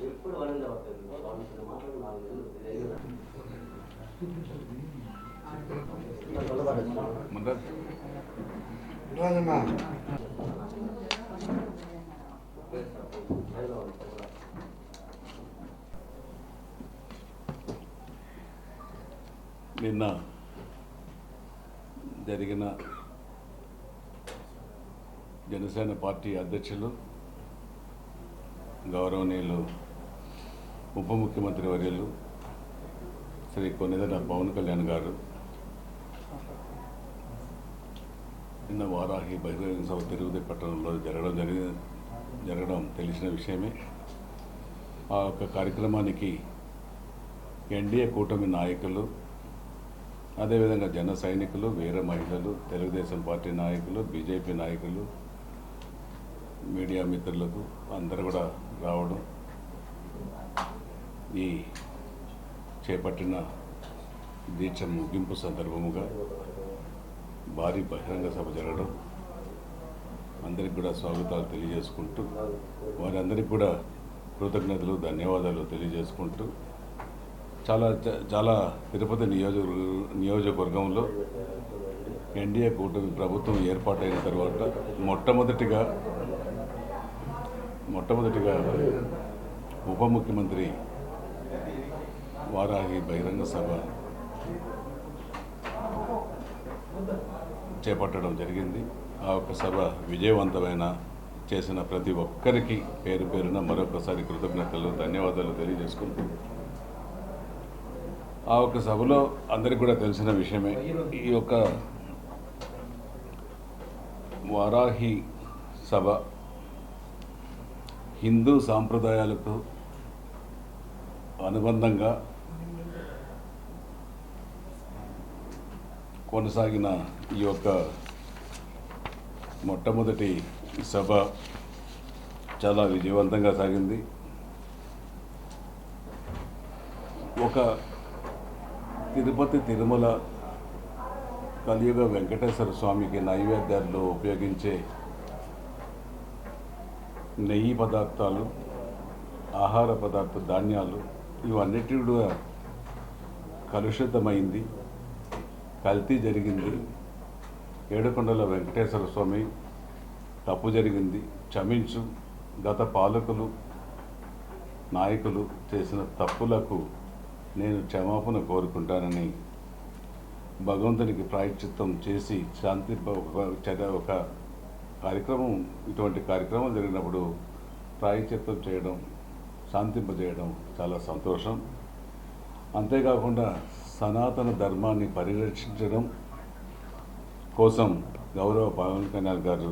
ఎప్పుడు వరండా అవుతుంది నిన్న జరిగిన జనసేన పార్టీ అధ్యక్షులు గౌరవనీయులు ఉప ముఖ్యమంత్రి వర్యులు శ్రీ కొనిదెల పవన్ కళ్యాణ్ గారు నిన్న వారాహి బహిరంగ సభ తిరుపతి పట్టణంలో జరగడం తెలిసిన విషయమే. ఆ యొక్క కార్యక్రమానికి ఎన్డీఏ కూటమి నాయకులు, అదేవిధంగా జన సైనికులు, వీర మహిళలు, తెలుగుదేశం పార్టీ నాయకులు, బీజేపీ నాయకులు, మీడియా మిత్రులకు అందరూ కూడా రావడం, ఈ చేపట్టిన దీక్ష ముగింపు సందర్భముగా భారీ బహిరంగ సభ జరగడం, అందరికి కూడా స్వాగతాలు తెలియజేసుకుంటూ, వారందరికీ కూడా కృతజ్ఞతలు, ధన్యవాదాలు తెలియజేసుకుంటూ, చాలా తిరుపతి నియోజకవర్గంలో ఎన్డీఏ కూటమి ప్రభుత్వం ఏర్పాటైన తర్వాత మొట్టమొదటిగా ఉప ముఖ్యమంత్రి వారాహి బహిరంగ సభ చేపట్టడం జరిగింది. ఆ ఒక్క సభ విజయవంతమైన చేసిన ప్రతి ఒక్కరికి పేరు పేరున మరొకసారి కృతజ్ఞతలు, ధన్యవాదాలు తెలియజేసుకుంటూ, ఆ ఒక్క సభలో అందరికీ కూడా తెలిసిన విషయమే, ఈ యొక్క వారాహి సభ హిందూ సాంప్రదాయాలకు అనుబంధంగా కొనసాగిన ఈ యొక్క మొట్టమొదటి సభ చాలా విజయవంతంగా సాగింది. ఒక తిరుమల కలియుగ వెంకటేశ్వర స్వామికి నైవేద్యాల్లో ఉపయోగించే నెయ్యి పదార్థాలు, ఆహార ధాన్యాలు ఇవన్నిటి కూడా కలుషితమైంది, కల్తీ జరిగింది. ఏడుకొండల వెంకటేశ్వర స్వామి తప్పు జరిగింది, క్షమించు, గత పాలకులు నాయకులు చేసిన తప్పులకు నేను క్షమాపణ కోరుకుంటానని భగవంతునికి ప్రాయశ్చిత్తం చేసి ఒక కార్యక్రమం, ఇటువంటి కార్యక్రమం జరిగినప్పుడు ప్రాయశ్చిత్తం చేయడం, శాంతింపజేయడం చాలా సంతోషం. అంతేకాకుండా సనాతన ధర్మాన్ని పరిరక్షించడం కోసం గౌరవ పవన్ కళ్యాణ్ గారు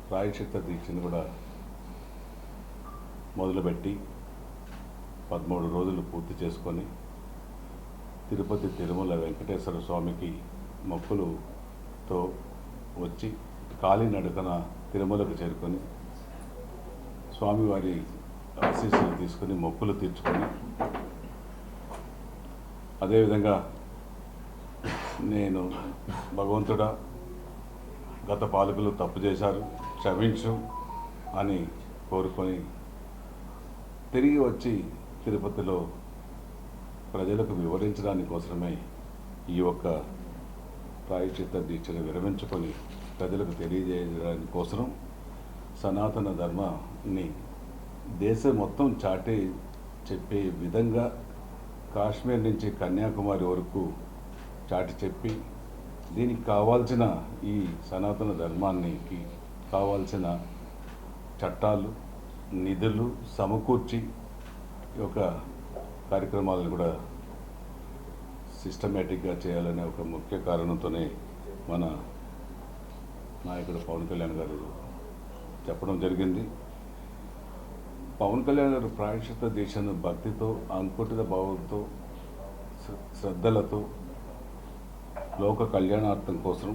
ప్రాయశ్చిత్త దీక్షను కూడా మొదలుపెట్టి 13 రోజులు పూర్తి చేసుకొని తిరుమల వెంకటేశ్వర స్వామికి మొక్కులతో వచ్చి కాలినడకన తిరుమలకు చేరుకొని స్వామివారి ఆశీస్సులు తీసుకొని మొక్కులు తీర్చుకొని, అదేవిధంగా నేను భగవంతుడా, గత పాలకులు తప్పు చేశారు, క్షమించు అని కోరుకొని తిరిగి వచ్చి తిరుపతిలో ప్రజలకు వివరించడానికి కోసమే ఈ యొక్క ప్రాయశ్చిత్త దీక్షను విరమించుకొని ప్రజలకు తెలియజేయడానికి కోసం సనాతన ధర్మాన్ని దేశం మొత్తం చాటి చెప్పే విధంగా కాశ్మీర్ నుంచి కన్యాకుమారి వరకు చాటి చెప్పి, దీనికి కావాల్సిన ఈ సనాతన ధర్మానికి కావాల్సిన చట్టాలు, నిధులు సమకూర్చి ఈ యొక్క కార్యక్రమాలను కూడా సిస్టమేటిక్గా చేయాలనే ఒక ముఖ్య కారణంతోనే మన నాయకుడు పవన్ కళ్యాణ్ గారు చెప్పడం జరిగింది. పవన్ కళ్యాణ్ గారు ప్రాయశ్చిత్త దీక్షను భక్తితో, అంకుటిత భావంతో, శ్రద్ధలతో లోక కళ్యాణార్థం కోసం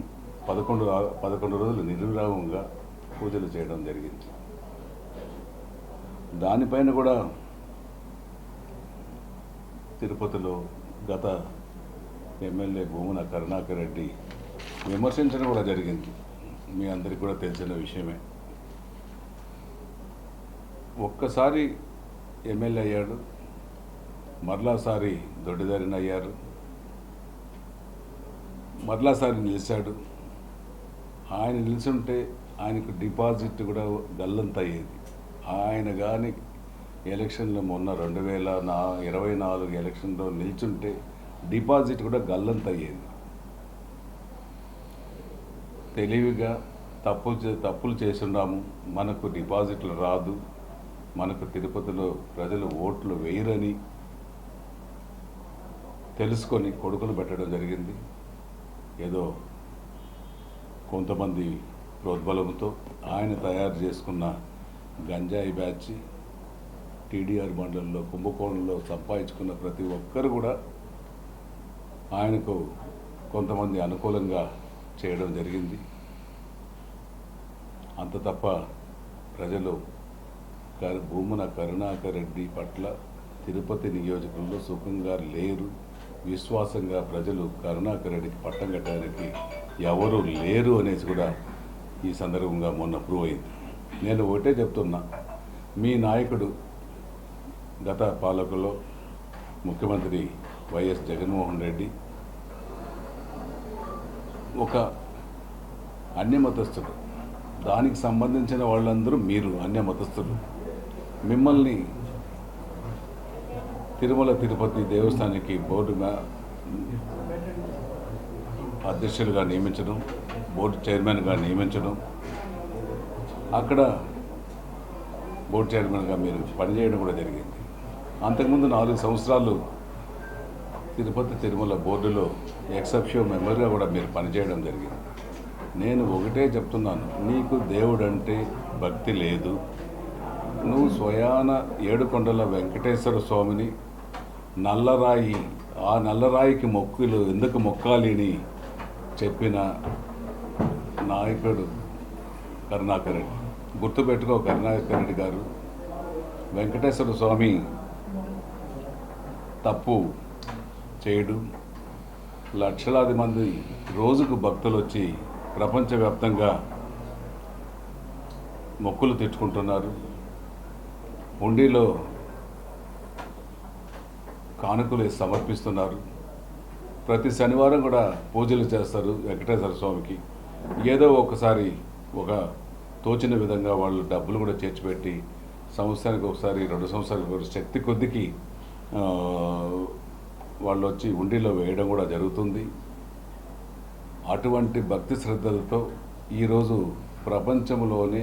11 రోజులు నిర్విరామంగా పూజలు చేయడం జరిగింది. దానిపైన కూడా తిరుపతిలో గత ఎమ్మెల్యే భూమన కరుణాకర్ రెడ్డి విమర్శించడం కూడా జరిగింది. మీ అందరికీ కూడా తెలిసిన విషయమే. ఒక్కసారి ఎమ్మెల్యే అయ్యాడు, మరలాసారి దొడ్డిదారిన అయ్యారు, మరలాసారి నిలిచాడు. ఆయన నిలిచుంటే ఆయనకు డిపాజిట్ కూడా గల్లంత అయ్యేది. ఆయన కానీ ఎలక్షన్లో మొన్న 2024 ఎలక్షన్లో నిల్చుంటే డిపాజిట్ కూడా గల్లంత అయ్యేది. తెలివిగా తప్పులు చేస్తున్నాము, మనకు డిపాజిట్లు రాదు, మనకు తిరుపతిలో ప్రజలు ఓట్లు వేయరని తెలుసుకొని కొడుకులు పెట్టడం జరిగింది. ఏదో కొంతమంది ప్రోద్బలంతో ఆయన తయారు చేసుకున్న గంజాయి బ్యాచ్ టీడీఆర్ మండలంలో కుంభకోణంలో సంపాదించుకున్న ప్రతి ఒక్కరు కూడా ఆయనకు కొంతమంది అనుకూలంగా చేయడం జరిగింది. అంత తప్ప ప్రజలు భూమన కరుణాకర్ రెడ్డి పట్ల తిరుపతి నియోజకవర్గంలో సుఖంగా లేరు. విశ్వాసంగా ప్రజలు కరుణాకర్ రెడ్డికి పట్టం కట్టడానికి ఎవరు లేరు అనేసి కూడా ఈ సందర్భంగా మొన్న ప్రూవ్ అయింది. నేను ఒకటే చెప్తున్నా, మీ నాయకుడు గత పాలకుల్లో ముఖ్యమంత్రి వైఎస్ జగన్మోహన్ రెడ్డి ఒక అన్య మతస్థుడు, దానికి సంబంధించిన వాళ్ళందరూ మీరు అన్య మతస్థులు. మిమ్మల్ని తిరుమల తిరుపతి దేవస్థానానికి బోర్డు అధ్యక్షులుగా నియమించడం, బోర్డు చైర్మన్గా నియమించడం, అక్కడ బోర్డు చైర్మన్గా మీరు పనిచేయడం కూడా జరిగింది. అంతకుముందు 4 సంవత్సరాలు తిరుపతి తిరుమల బోర్డులో ఎక్సెప్షియో మెంబర్గా కూడా మీరు పనిచేయడం జరిగింది. నేను ఒకటే చెప్తున్నాను, నీకు దేవుడంటే భక్తి లేదు. నువ్వు స్వయాన ఏడుకొండల వెంకటేశ్వర స్వామిని నల్లరాయి, ఆ నల్లరాయికి మొక్కులు ఎందుకు మొక్కాలి అని చెప్పిన నాయకుడు కరుణాకర్ రెడ్డి. గుర్తుపెట్టుకో కరుణాకర్ రెడ్డి గారు, వెంకటేశ్వర స్వామి తప్పు చేయడు. లక్షలాది మంది రోజుకు భక్తులు వచ్చి ప్రపంచవ్యాప్తంగా మొక్కులు తెచ్చుకుంటున్నారు. హుండీలో కానుకలు సమర్పిస్తున్నారు. ప్రతి శనివారం కూడా పూజలు చేస్తారు వెంకటేశ్వర స్వామికి. ఏదో ఒకసారి ఒక తోచిన విధంగా వాళ్ళు డబ్బులు కూడా చేర్చిపెట్టి సంవత్సరానికి ఒకసారి 2 సంవత్సరాలకు ఒకసారి శక్తి కొద్దికి వాళ్ళు వచ్చి హుండీలో వేయడం కూడా జరుగుతుంది. అటువంటి భక్తి శ్రద్ధలతో ఈరోజు ప్రపంచంలోనే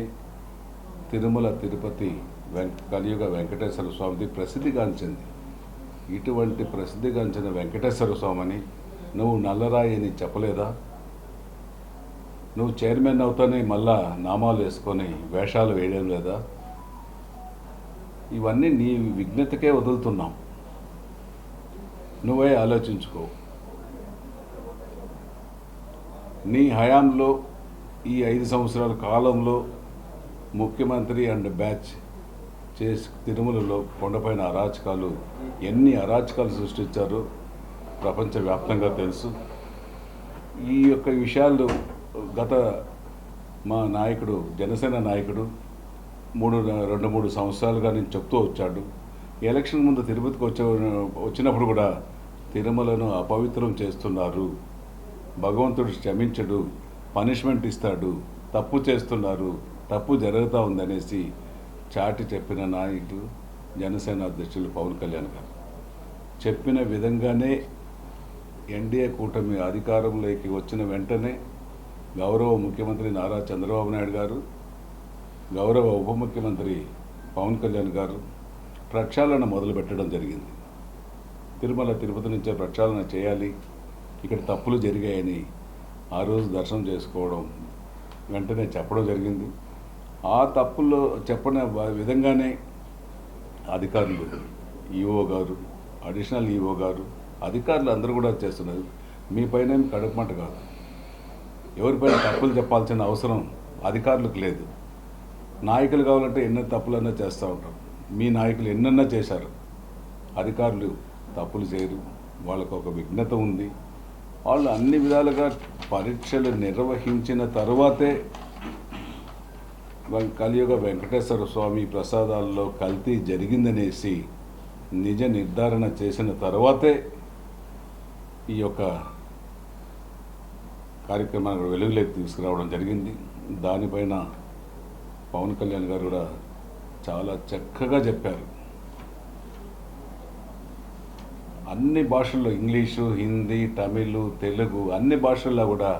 తిరుమల తిరుపతి కలియుగ వెంకటేశ్వర స్వామిది ప్రసిద్ధిగాంచింది. ఇటువంటి ప్రసిద్ధిగాంచిన వెంకటేశ్వర స్వామిని నువ్వు నల్లరాయి అని చెప్పలేదా? నువ్వు చైర్మన్ అవుతానే మళ్ళా నామాలు వేసుకొని వేషాలు వేయడం లేదా? ఇవన్నీ నీ విజ్ఞతకే వదులుతున్నాం, నువ్వే ఆలోచించుకో. నీ హయాంలో ఈ 5 సంవత్సరాల కాలంలో ముఖ్యమంత్రి అండ్ బ్యాచ్ చేసి తిరుమలలో కొండపైన అరాచకాలు, ఎన్ని అరాచకాలు సృష్టించారో ప్రపంచవ్యాప్తంగా తెలుసు. ఈ యొక్క విషయాలు గత మా నాయకుడు, జనసేన నాయకుడు 2-3 సంవత్సరాలుగా నేను చెప్తూ వచ్చాడు. ఎలక్షన్ ముందు తిరుపతికి వచ్చినప్పుడు కూడా తిరుమలను అపవిత్రం చేస్తున్నారు, భగవంతుడు క్షమించడు, పనిష్మెంట్ ఇస్తాడు, తప్పు చేస్తున్నారు, తప్పు జరుగుతూ ఉందనేసి చాటి చెప్పిన నాయకుడు జనసేన అధ్యక్షులు పవన్ కళ్యాణ్ గారు. చెప్పిన విధంగానే ఎన్డీఏ కూటమి అధికారంలోకి వచ్చిన వెంటనే గౌరవ ముఖ్యమంత్రి నారా చంద్రబాబు నాయుడు గారు, గౌరవ ఉప ముఖ్యమంత్రి పవన్ కళ్యాణ్ గారు ప్రక్షాళన మొదలుపెట్టడం జరిగింది. తిరుమల తిరుపతి నుంచే ప్రక్షాళన చేయాలి, ఇక్కడ తప్పులు జరిగాయని ఆ రోజు దర్శనం చేసుకోవడం వెంటనే చెప్పడం జరిగింది. ఆ తప్పుల్లో చెప్పిన విధంగానే అధికారులు, ఈఓ గారు, అడిషనల్ ఈఓ గారు, అధికారులు అందరూ కూడా చేస్తున్నారు. మీ పైన కడుపుమంట కాదు. ఎవరిపైన తప్పులు చెప్పాల్సిన అవసరం అధికారులకు లేదు. నాయకులు కావాలంటే ఎన్నో తప్పులన్నా చేస్తూ ఉంటారు. మీ నాయకులు ఎన్నన్నా చేశారు. అధికారులు తప్పులు చేయరు. వాళ్ళకు ఒక విఘ్నత ఉంది. వాళ్ళు అన్ని విధాలుగా పరీక్షలు నిర్వహించిన తర్వాతే కలియుగ వెంకటేశ్వర స్వామి ప్రసాదాల్లో కల్తీ జరిగిందనేసి నిజ నిర్ధారణ చేసిన తర్వాతే ఈ యొక్క కార్యక్రమాన్ని వెలుగులోకి తీసుకురావడం జరిగింది. దానిపైన పవన్ కళ్యాణ్ గారు కూడా చాలా చక్కగా చెప్పారు. అన్ని భాషల్లో, ఇంగ్లీషు, హిందీ, తమిళ్, తెలుగు అన్ని భాషల్లో కూడా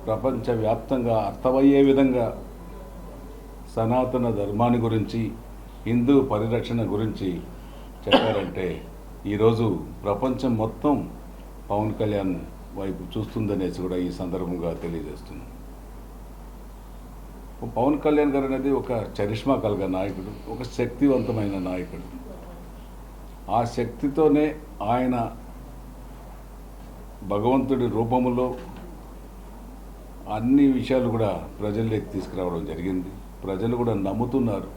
ప్రపంచవ్యాప్తంగా అర్థమయ్యే విధంగా సనాతన ధర్మాన్ని గురించి, హిందూ పరిరక్షణ గురించి చెప్పారంటే ఈరోజు ప్రపంచం మొత్తం పవన్ కళ్యాణ్ వైపు చూస్తుందనేసి కూడా ఈ సందర్భంగా తెలియజేస్తున్నాం. పవన్ కళ్యాణ్ గారు అనేది ఒక చరిష్మా కలిగిన నాయకుడు, ఒక శక్తివంతమైన నాయకుడు. ఆ శక్తితోనే ఆయన భగవంతుడి రూపంలో అన్ని విషయాలు కూడా ప్రజల్లోకి తీసుకురావడం జరిగింది. ప్రజలు కూడా నమ్ముతున్నారు.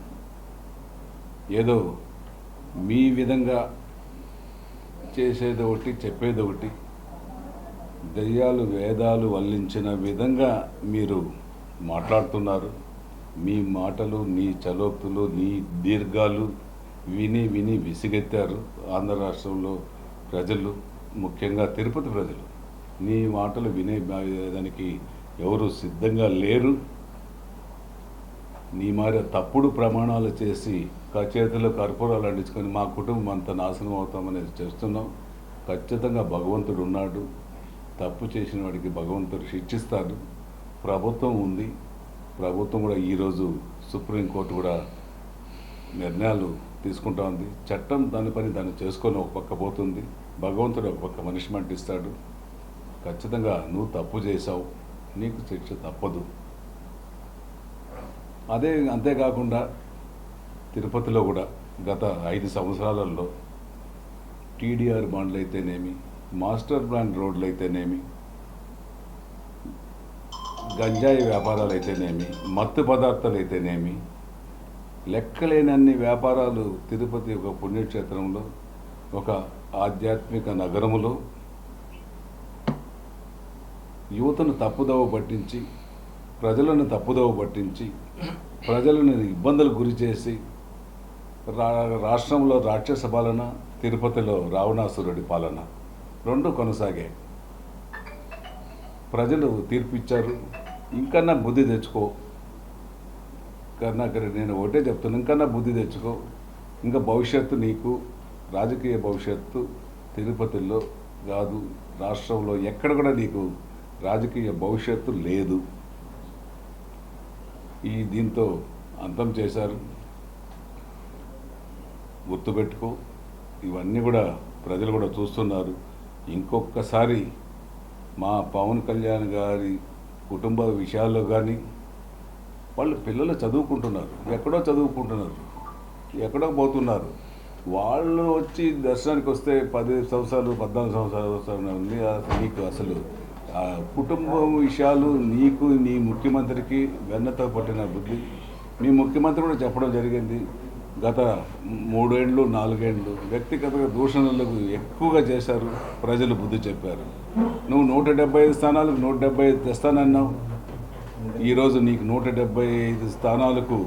ఏదో మీ విధంగా చేసేది ఒకటి, చెప్పేది ఒకటి, దయ్యాలు వేదాలు వల్లించిన విధంగా మీరు మాట్లాడుతున్నారు. మీ మాటలు, నీ చలోక్తులు, నీ దీర్ఘాలు విని విని విసిగెత్తారు ఆంధ్ర రాష్ట్రంలో ప్రజలు, ముఖ్యంగా తిరుపతి ప్రజలు. నీ మాటలు వినేదానికి ఎవరు సిద్ధంగా లేరు. నీ మారే తప్పుడు ప్రమాణాలు చేసి చేతిలో కర్పూరాలు అంటించుకొని మా కుటుంబం అంతా నాశనం అవుతామనేది చేస్తున్నాం. ఖచ్చితంగా భగవంతుడు ఉన్నాడు. తప్పు చేసిన వాడికి భగవంతుడు శిక్షిస్తాడు. ప్రభుత్వం ఉంది. ప్రభుత్వం కూడా ఈరోజు సుప్రీంకోర్టు కూడా నిర్ణయాలు తీసుకుంటా ఉంది. చట్టం దాని పని దాన్ని చేసుకొని ఒక పక్క పోతుంది. భగవంతుడు ఒక పక్క పనిష్మెంట్ ఇస్తాడు. ఖచ్చితంగా నువ్వు తప్పు చేశావు, నీకు శిక్ష తప్పదు. అంతేకాకుండా తిరుపతిలో కూడా గత 5 సంవత్సరాలలో టీడీఆర్ బాండ్లు అయితేనేమి, మాస్టర్ ప్లాన్ రోడ్లు అయితేనేమి, గంజాయి వ్యాపారాలు అయితేనేమి, మత్తు పదార్థాలు అయితేనేమి, లెక్కలేనన్ని వ్యాపారాలు తిరుపతి ఒక పుణ్యక్షేత్రంలో, ఒక ఆధ్యాత్మిక నగరములో యువతను తప్పుదోవ పట్టించి, ప్రజలను తప్పుదోవ పట్టించి, ప్రజలను ఇబ్బందులకు గురి చేసి రాష్ట్రంలో రాక్షస పాలన, తిరుపతిలో రావణాసురుడి పాలన రెండు కొనసాగాయి. ప్రజలు తీర్పిచ్చారు. ఇంకన్నా బుద్ధి తెచ్చుకో కరుణాకర్, నేను ఒకటే చెప్తాను, ఇంకన్నా బుద్ధి తెచ్చుకో. ఇంకా భవిష్యత్తు నీకు, రాజకీయ భవిష్యత్తు తిరుపతిలో కాదు, రాష్ట్రంలో ఎక్కడ కూడా నీకు రాజకీయ భవిష్యత్తు లేదు. దీంతో అంతం చేశారు. గుర్తుపెట్టుకో. ఇవన్నీ కూడా ప్రజలు కూడా చూస్తున్నారు. ఇంకొకసారి మా పవన్ కళ్యాణ్ గారి కుటుంబ విషయాల్లో కానీ, వాళ్ళు పిల్లలు చదువుకుంటున్నారు, ఎక్కడో చదువుకుంటున్నారు, ఎక్కడో పోతున్నారు. వాళ్ళు వచ్చి దర్శనానికి వస్తే 10 సంవత్సరాలు 14 సంవత్సరాలు ఉంది. నీకు అసలు కుటుంబం విషయాలు నీకు, నీ ముఖ్యమంత్రికి వెన్నతో పట్టిన బుద్ధి. మీ ముఖ్యమంత్రి కూడా చెప్పడం జరిగింది. గత 3 ఏళ్ళు 4 ఏళ్ళు వ్యక్తిగత దూషణలకు ఎక్కువగా చేశారు. ప్రజలు బుద్ధి చెప్పారు. నువ్వు 175 స్థానాలకు 175 తెస్తానన్నావు. ఈరోజు నీకు 175 స్థానాలకు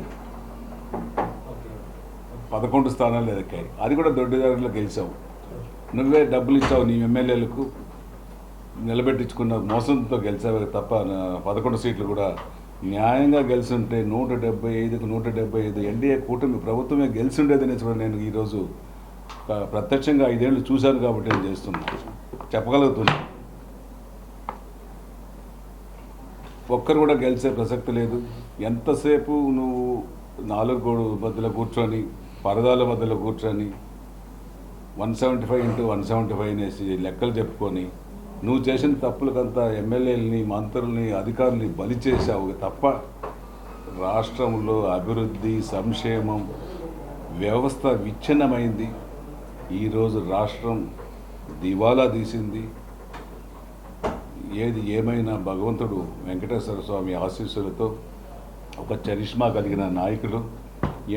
11 స్థానాలు ఎదక్కాయి. అది కూడా దొడ్డిదారుల్లో గెలిచావు. నువ్వే డబ్బులు ఇచ్చావు నీ ఎమ్మెల్యేలకు, నిలబెట్టించుకున్న మోసంతో గెలిచావు తప్ప 11 సీట్లు కూడా న్యాయంగా గెలిచుంటే 175కు 175 ఎన్డీఏ కూటమి ప్రభుత్వమే గెలిచుండేదని కూడా నేను ఈరోజు ప్రత్యక్షంగా 5 ఏళ్ళు చూశాను కాబట్టి నేను చేస్తున్నాను, చెప్పగలుగుతున్నాను. ఒక్కరు కూడా గెలిచే ప్రసక్తి లేదు. ఎంతసేపు నువ్వు 4 గోడు మధ్యలో కూర్చొని, పరదాల మధ్యలో కూర్చొని 175 × 175 అనేసి లెక్కలు చెప్పుకొని నువ్వు చేసిన తప్పులకంతా ఎమ్మెల్యేలని, మంత్రుల్ని, అధికారుల్ని బలి చేశావు తప్ప రాష్ట్రంలో అభివృద్ధి, సంక్షేమం, వ్యవస్థ విచ్ఛిన్నమైంది. ఈరోజు రాష్ట్రం దివాలా తీసింది. ఏది ఏమైనా భగవంతుడు వెంకటేశ్వర స్వామి ఆశీస్సులతో ఒక చరిష్మా కలిగిన నాయకులు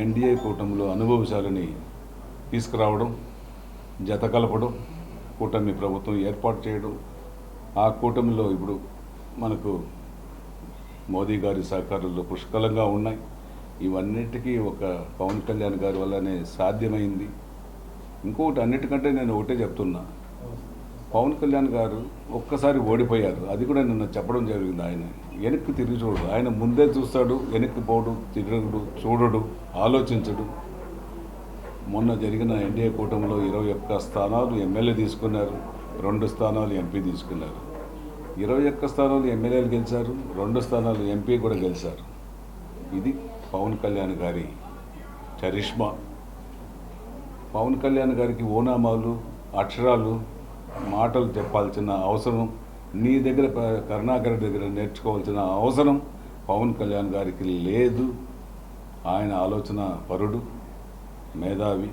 ఎన్డీఏ కూటమిలో అనుభవశాలని తీసుకురావడం, జత కలపడం, కూటమి ప్రభుత్వం ఏర్పాటు చేయడం, ఆ కూటమిలో ఇప్పుడు మనకు మోదీ గారి సహకారాలు పుష్కలంగా ఉన్నాయి. ఇవన్నిటికీ ఒక పవన్ కళ్యాణ్ గారి వల్లనే సాధ్యమైంది. ఇంకొకటి అన్నిటికంటే నేను ఒకటే చెప్తున్నా, పవన్ కళ్యాణ్ గారు ఒక్కసారి ఓడిపోయారు, అది కూడా నిన్న చెప్పడం జరిగింది. ఆయన వెనక్కి తిరిగి చూడడు, ఆయన ముందే చూస్తాడు, వెనక్కి పోడు, తిరగడు, చూడడు, ఆలోచించడు. మొన్న జరిగిన ఎన్డీఏ కూటమిలో 21 స్థానాలు ఎమ్మెల్యే తీసుకున్నారు, 2 స్థానాలు ఎంపీ తీసుకున్నారు. 21 స్థానాలు ఎమ్మెల్యేలు గెలిచారు, 2 స్థానాలు ఎంపీ కూడా గెలిచారు. ఇది పవన్ కళ్యాణ్ గారి చరిష్మా. పవన్ కళ్యాణ్ గారికి ఓనామాలు, అక్షరాలు, మాటలు చెప్పాల్సిన అవసరం, నీ దగ్గర కరుణాకర్ దగ్గర నేర్చుకోవాల్సిన అవసరం పవన్ కళ్యాణ్ గారికి లేదు. ఆయన ఆలోచన పరుడు, మేధావి.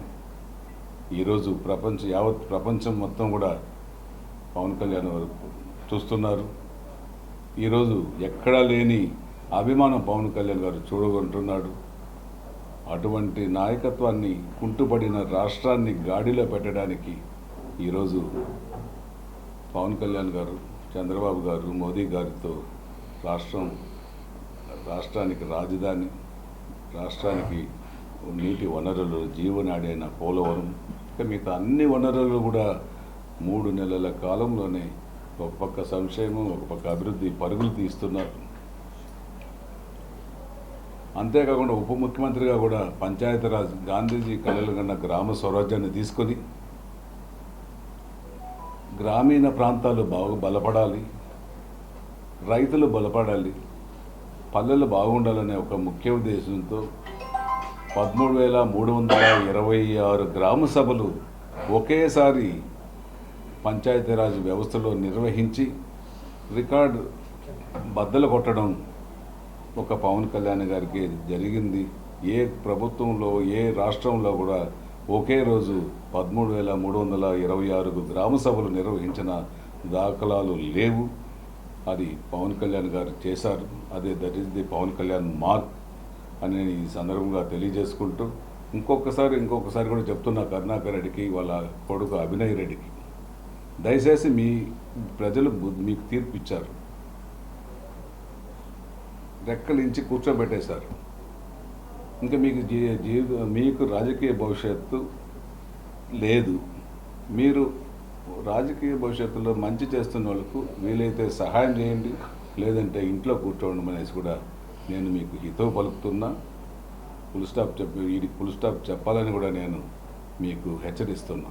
ఈరోజు యావత్ ప్రపంచం మొత్తం కూడా పవన్ కళ్యాణ్ గారు చూస్తున్నారు. ఈరోజు ఎక్కడా లేని అభిమానం పవన్ కళ్యాణ్ గారు చూడగొంటున్నాడు. అటువంటి నాయకత్వాన్ని, కుంటుపడిన రాష్ట్రాన్ని గాడిలో పెట్టడానికి ఈరోజు పవన్ కళ్యాణ్ గారు, చంద్రబాబు గారు, మోదీ గారితో రాష్ట్రానికి రాజధాని, రాష్ట్రానికి నీటి వనరులు, జీవనాడి అయిన పోలవరం, ఇంకా మిగతా అన్ని వనరులు కూడా 3 నెలల కాలంలోనే ఒక పక్క సంక్షేమం, ఒక పక్క అభివృద్ధి పరుగులు తీస్తున్నారు. అంతేకాకుండా ఉప ముఖ్యమంత్రిగా కూడా పంచాయతీరాజ్, గాంధీజీ కలలు కన్న గ్రామ స్వరాజ్యాన్ని తీసుకొని గ్రామీణ ప్రాంతాలు బాగా బలపడాలి, రైతులు బలపడాలి, పల్లెలు బాగుండాలనే ఒక ముఖ్య ఉద్దేశంతో 13,326 గ్రామ సభలు ఒకేసారి పంచాయతీరాజ్ వ్యవస్థలో నిర్వహించి రికార్డు బద్దలు కొట్టడం ఒక పవన్ కళ్యాణ్ గారికి జరిగింది. ఏ ప్రభుత్వంలో, ఏ రాష్ట్రంలో కూడా ఒకే రోజు 13,326 గ్రామ సభలు నిర్వహించిన దాఖలాలు లేవు. అది పవన్ కళ్యాణ్ గారు చేశారు. That is the Pawan Kalyan mark అని నేను ఈ సందర్భంగా తెలియజేసుకుంటూ ఇంకొకసారి కూడా చెప్తున్నా కరుణాకర్ రెడ్డికి, వాళ్ళ కొడుకు అభినయ్ రెడ్డికి, దయచేసి మీ ప్రజలు మీకు తీర్పు ఇచ్చారు, రెక్కలించి కూర్చోబెట్టేశారు. ఇంకా మీకు రాజకీయ భవిష్యత్తు లేదు. మీరు రాజకీయ భవిష్యత్తులో మంచి చేస్తున్న వాళ్ళకు వీలైతే సహాయం చేయండి, లేదంటే ఇంట్లో కూర్చోండి అనేసి కూడా నేను మీకు హితవు పలుకుతున్నా. ఫుల్ స్టాప్ చెప్పాలని కూడా నేను మీకు హెచ్చరిస్తున్నా.